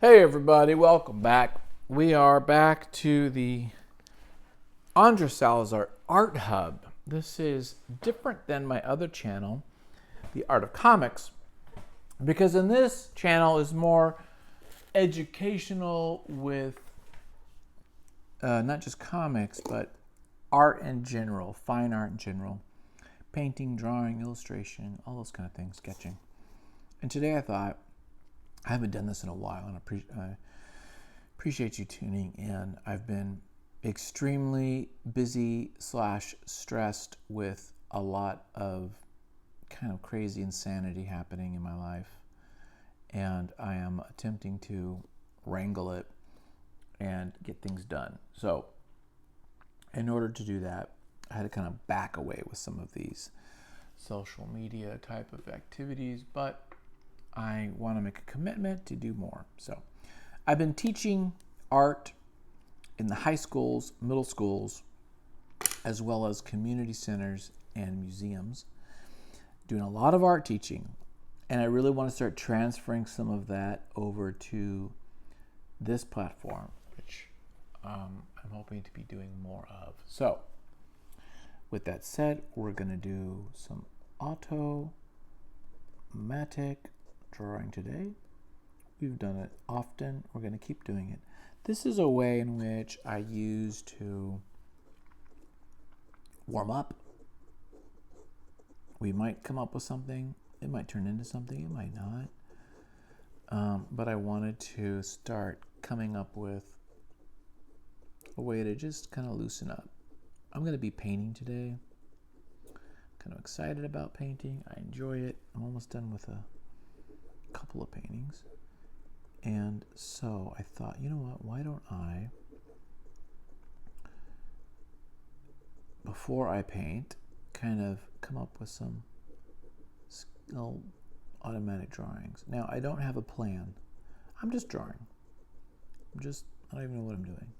Hey everybody, welcome back. We are back to the Andres Salazar Art Hub. This is different than my other channel, The Art of Comics, because in this channel is more educational with not just comics, but art in general, fine art in general, painting, drawing, illustration, all those kind of things, sketching. And today I thought, I haven't done this in a while, and I appreciate you tuning in. I've been extremely busy / stressed with a lot of kind of crazy insanity happening in my life, and I am attempting to wrangle it and get things done. So in order to do that, I had to kind of back away with some of these social media type of activities, but I want to make a commitment to do more. So I've been teaching art in the high schools, middle schools, as well as community centers and museums, doing a lot of art teaching. And I really want to start transferring some of that over to this platform, which I'm hoping to be doing more of. So with that said, we're going to do some automatic drawing today. We've done it often. We're going to keep doing it. This is a way in which I use to warm up. We might come up with something. It might turn into something. It might not. But I wanted to start coming up with a way to just kind of loosen up. I'm going to be painting today. Kind of excited about painting. I enjoy it. I'm almost done with a couple of paintings, and so I thought, you know what, why don't I, before I paint, kind of come up with some little automatic drawings. Now I don't have a plan. I'm just drawing. I don't even know what I'm doing,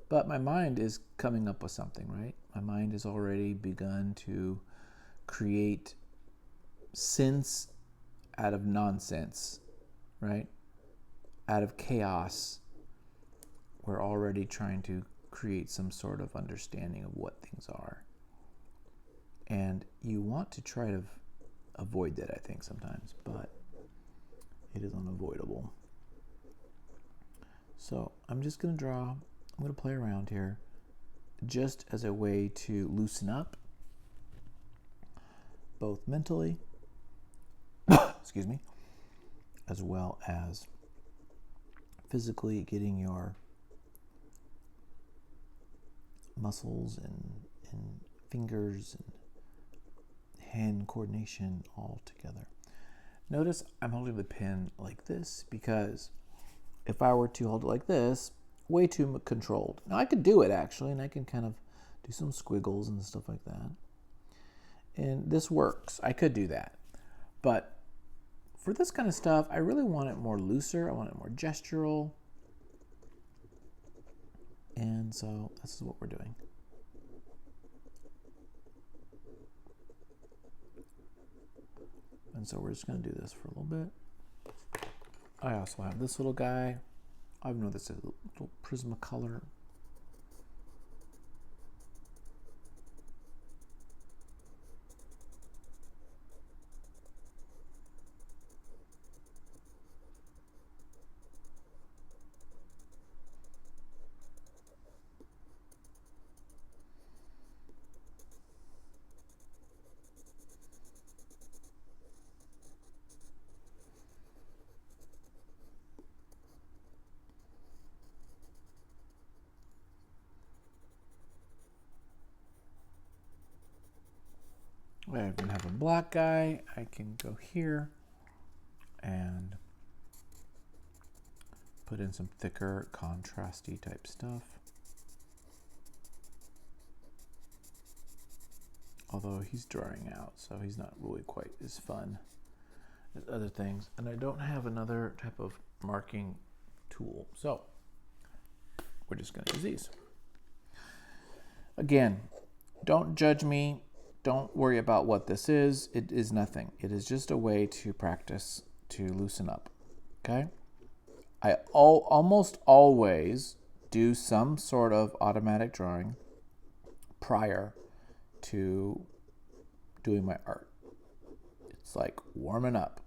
but my mind is coming up with something, right? My mind has already begun to create sense out of nonsense, right? Out of chaos, we're already trying to create some sort of understanding of what things are. And you want to try to avoid that, I think, sometimes, but it is unavoidable. So I'm just going to draw. I'm going to play around here just as a way to loosen up, both mentally, excuse me, as well as physically, getting your muscles and fingers and hand coordination all together. Notice I'm holding the pen like this because if I were to hold it like this, way too controlled. Now I could do it actually, and I can kind of do some squiggles and stuff like that. And this works. I could do that. But for this kind of stuff, I really want it more looser. I want it more gestural. And so this is what we're doing. And so we're just going to do this for a little bit. I also have this little guy. I know this is a little Prismacolor. I even have a black guy. I can go here and put in some thicker, contrasty type stuff. Although he's drying out, so he's not really quite as fun as other things. And I don't have another type of marking tool, so we're just going to use these. Again, don't judge me. Don't worry about what this is. It is nothing. It is just a way to practice, to loosen up. Okay? almost always do some sort of automatic drawing prior to doing my art. It's like warming up.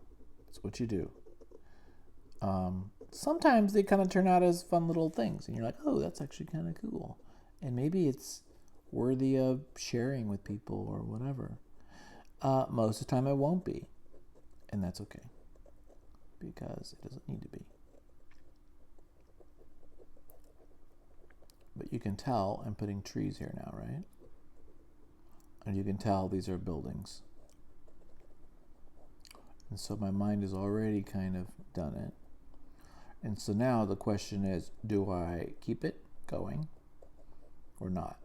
That's what you do. Sometimes they kind of turn out as fun little things, and you're like, oh, that's actually kind of cool. And maybe it's worthy of sharing with people or whatever. Most of the time it won't be. And that's okay. Because it doesn't need to be. But you can tell I'm putting trees here now, right? And you can tell these are buildings. And so my mind has already kind of done it. And so now the question is, do I keep it going or not?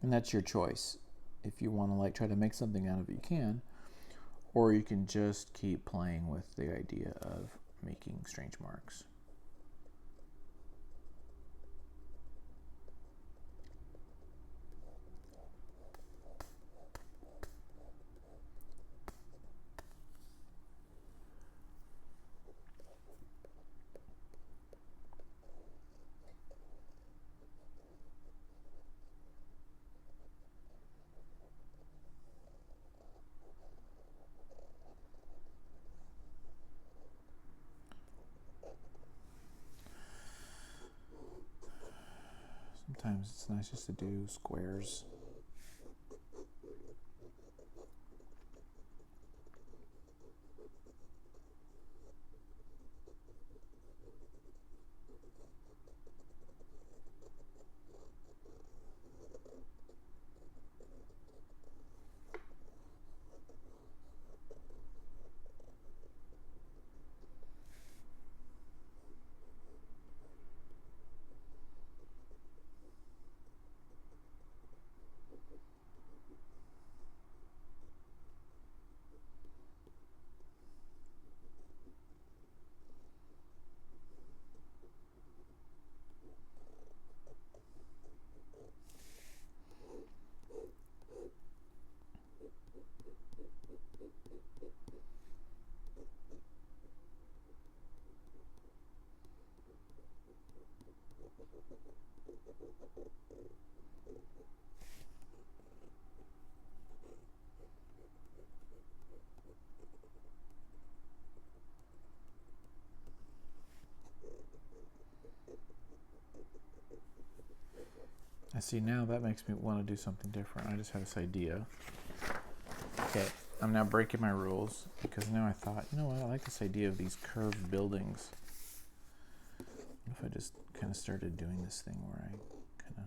And that's your choice. If you want to like try to make something out of it, you can. Or you can just keep playing with the idea of making strange marks. Sometimes it's nice just to do squares. I see now that makes me want to do something different. I just had this idea. Okay, I'm now breaking my rules because now I thought, you know what, I like this idea of these curved buildings. What if I just kind of started doing this thing where I kind of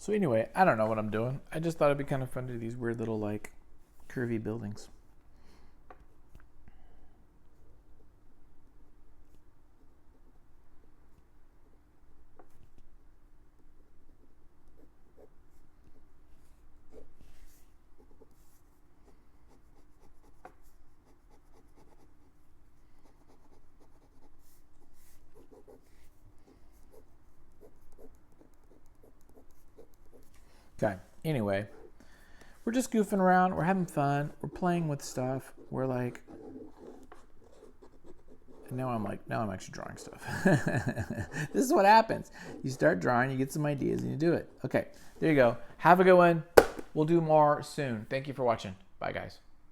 So anyway, I don't know what I'm doing. I just thought it'd be kind of fun to do these weird little like curvy buildings. Okay, anyway, we're just goofing around. We're having fun. We're playing with stuff. We're like, and now I'm actually drawing stuff. This is what happens. You start drawing, you get some ideas, and you do it. Okay, there you go. Have a good one. We'll do more soon. Thank you for watching. Bye, guys.